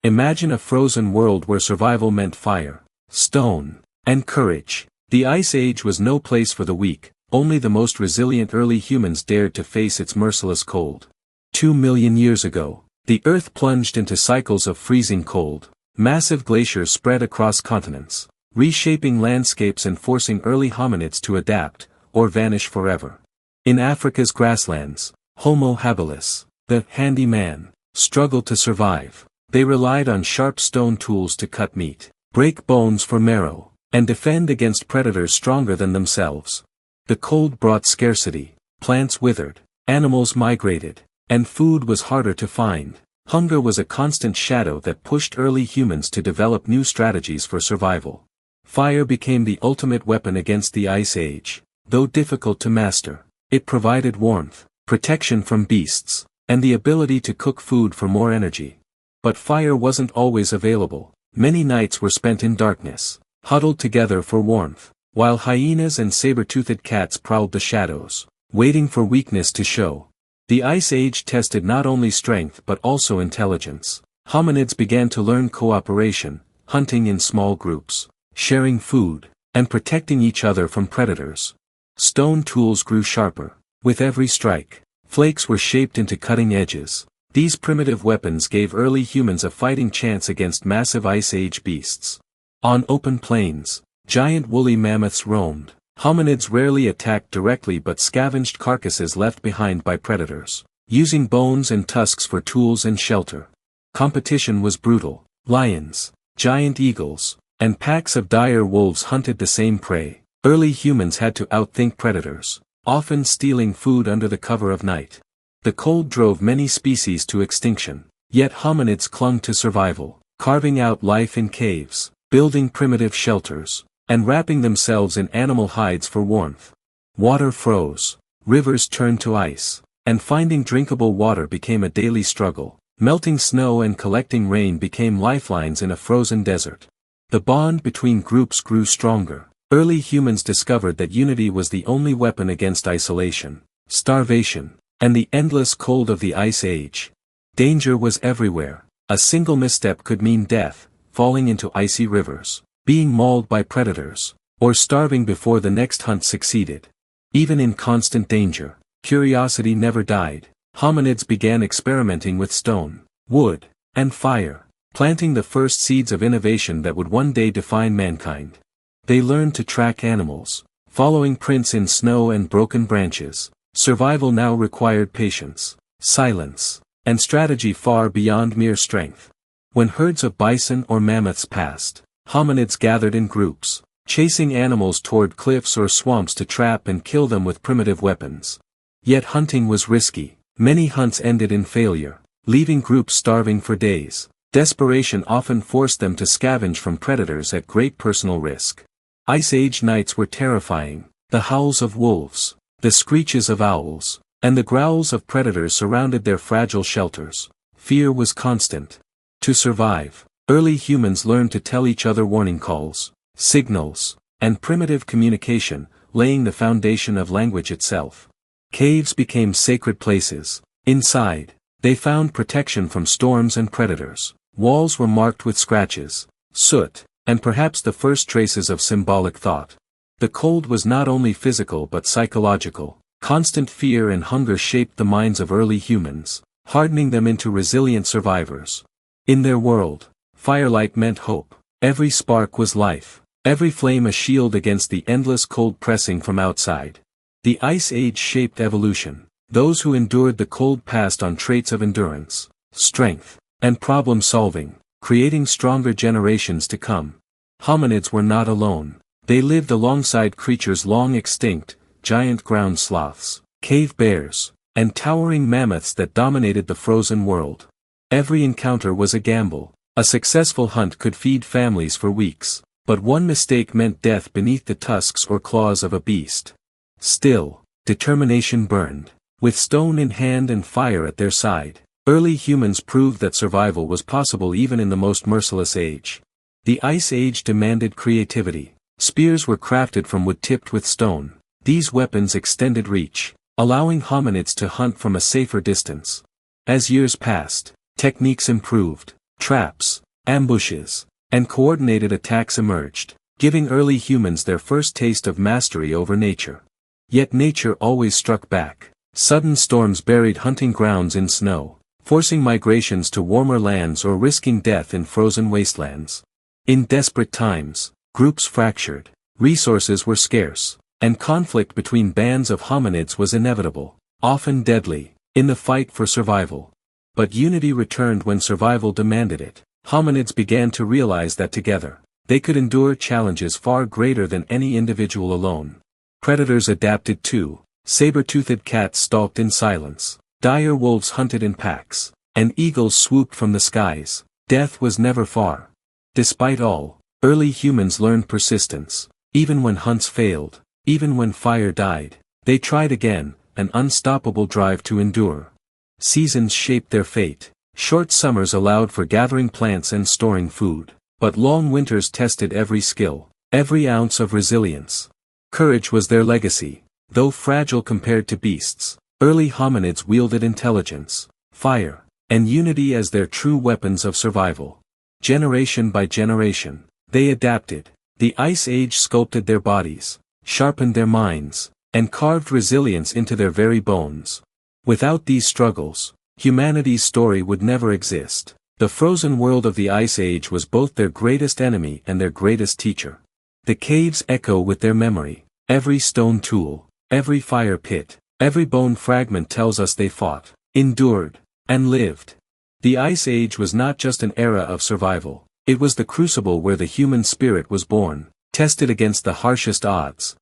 Imagine a frozen world where survival meant fire, stone, and courage. The Ice Age was no place for the weak, only the most resilient early humans dared to face its merciless cold. 2 million years ago, the Earth plunged into cycles of freezing cold. Massive glaciers spread across continents, reshaping landscapes and forcing early hominids to adapt, or vanish forever. In Africa's grasslands, Homo habilis, the handy man, struggled to survive. They relied on sharp stone tools to cut meat, break bones for marrow, and defend against predators stronger than themselves. The cold brought scarcity, plants withered, animals migrated, and food was harder to find. Hunger was a constant shadow that pushed early humans to develop new strategies for survival. Fire became the ultimate weapon against the Ice Age. Though difficult to master, it provided warmth, protection from beasts, and the ability to cook food for more energy. But fire wasn't always available. Many nights were spent in darkness, huddled together for warmth, while hyenas and saber-toothed cats prowled the shadows, waiting for weakness to show. The Ice Age tested not only strength but also intelligence. Hominids began to learn cooperation, hunting in small groups, sharing food, and protecting each other from predators. Stone tools grew sharper. With every strike, flakes were shaped into cutting edges. These primitive weapons gave early humans a fighting chance against massive Ice Age beasts. On open plains, giant woolly mammoths roamed. Hominids rarely attacked directly but scavenged carcasses left behind by predators, using bones and tusks for tools and shelter. Competition was brutal. Lions, giant eagles, and packs of dire wolves hunted the same prey. Early humans had to outthink predators, often stealing food under the cover of night. The cold drove many species to extinction, yet hominids clung to survival, carving out life in caves, building primitive shelters, and wrapping themselves in animal hides for warmth. Water froze, rivers turned to ice, and finding drinkable water became a daily struggle. Melting snow and collecting rain became lifelines in a frozen desert. The bond between groups grew stronger. Early humans discovered that unity was the only weapon against isolation, starvation, and the endless cold of the Ice Age. Danger was everywhere. A single misstep could mean death, falling into icy rivers, being mauled by predators, or starving before the next hunt succeeded. Even in constant danger, curiosity never died. Hominids began experimenting with stone, wood, and fire, planting the first seeds of innovation that would one day define mankind. They learned to track animals, following prints in snow and broken branches. Survival now required patience, silence, and strategy far beyond mere strength. When herds of bison or mammoths passed, hominids gathered in groups, chasing animals toward cliffs or swamps to trap and kill them with primitive weapons. Yet hunting was risky. Many hunts ended in failure, leaving groups starving for days. Desperation often forced them to scavenge from predators at great personal risk. Ice Age nights were terrifying. The howls of wolves, the screeches of owls, and the growls of predators surrounded their fragile shelters. Fear was constant. To survive, early humans learned to tell each other warning calls, signals, and primitive communication, laying the foundation of language itself. Caves became sacred places. Inside, they found protection from storms and predators. Walls were marked with scratches, soot, and perhaps the first traces of symbolic thought. The cold was not only physical but psychological. Constant fear and hunger shaped the minds of early humans, hardening them into resilient survivors. In their world, firelight meant hope. Every spark was life, every flame a shield against the endless cold pressing from outside. The Ice Age shaped evolution. Those who endured the cold passed on traits of endurance, strength, and problem-solving, creating stronger generations to come. Hominids were not alone. They lived alongside creatures long extinct, giant ground sloths, cave bears, and towering mammoths that dominated the frozen world. Every encounter was a gamble. A successful hunt could feed families for weeks, but one mistake meant death beneath the tusks or claws of a beast. Still, determination burned. With stone in hand and fire at their side, early humans proved that survival was possible even in the most merciless age. The Ice Age demanded creativity. Spears were crafted from wood tipped with stone. These weapons extended reach, allowing hominids to hunt from a safer distance. As years passed, techniques improved. Traps, ambushes, and coordinated attacks emerged, giving early humans their first taste of mastery over nature. Yet nature always struck back. Sudden storms buried hunting grounds in snow, forcing migrations to warmer lands or risking death in frozen wastelands. In desperate times, groups fractured, resources were scarce, and conflict between bands of hominids was inevitable, often deadly, in the fight for survival. But unity returned when survival demanded it. Hominids began to realize that together, they could endure challenges far greater than any individual alone. Predators adapted too. Saber-toothed cats stalked in silence, dire wolves hunted in packs, and eagles swooped from the skies. Death was never far. Despite all, early humans learned persistence. Even when hunts failed, even when fire died, they tried again, an unstoppable drive to endure. Seasons shaped their fate. Short summers allowed for gathering plants and storing food, but long winters tested every skill, every ounce of resilience. Courage was their legacy. Though fragile compared to beasts, early hominids wielded intelligence, fire, and unity as their true weapons of survival. Generation by generation, they adapted. The Ice Age sculpted their bodies, sharpened their minds, and carved resilience into their very bones. Without these struggles, humanity's story would never exist. The frozen world of the Ice Age was both their greatest enemy and their greatest teacher. The caves echo with their memory. Every stone tool, every fire pit, every bone fragment tells us they fought, endured, and lived. The Ice Age was not just an era of survival, it was the crucible where the human spirit was born, tested against the harshest odds.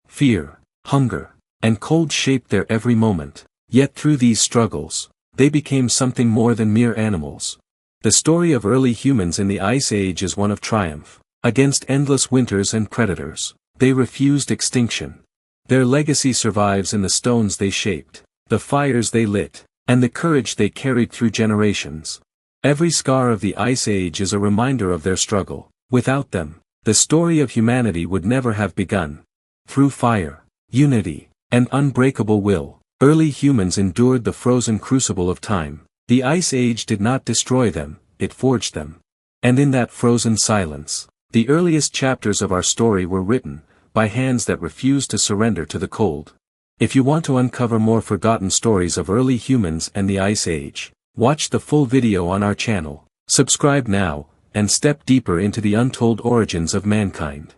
Fear, hunger, and cold shaped their every moment, yet through these struggles, they became something more than mere animals. The story of early humans in the Ice Age is one of triumph. Against endless winters and predators, they refused extinction. Their legacy survives in the stones they shaped, the fires they lit, and the courage they carried through generations. Every scar of the Ice Age is a reminder of their struggle. Without them, the story of humanity would never have begun. Through fire, unity, and unbreakable will, early humans endured the frozen crucible of time. The Ice Age did not destroy them, it forged them. And in that frozen silence, the earliest chapters of our story were written, by hands that refused to surrender to the cold. If you want to uncover more forgotten stories of early humans and the Ice Age, watch the full video on our channel, subscribe now, and step deeper into the untold origins of mankind.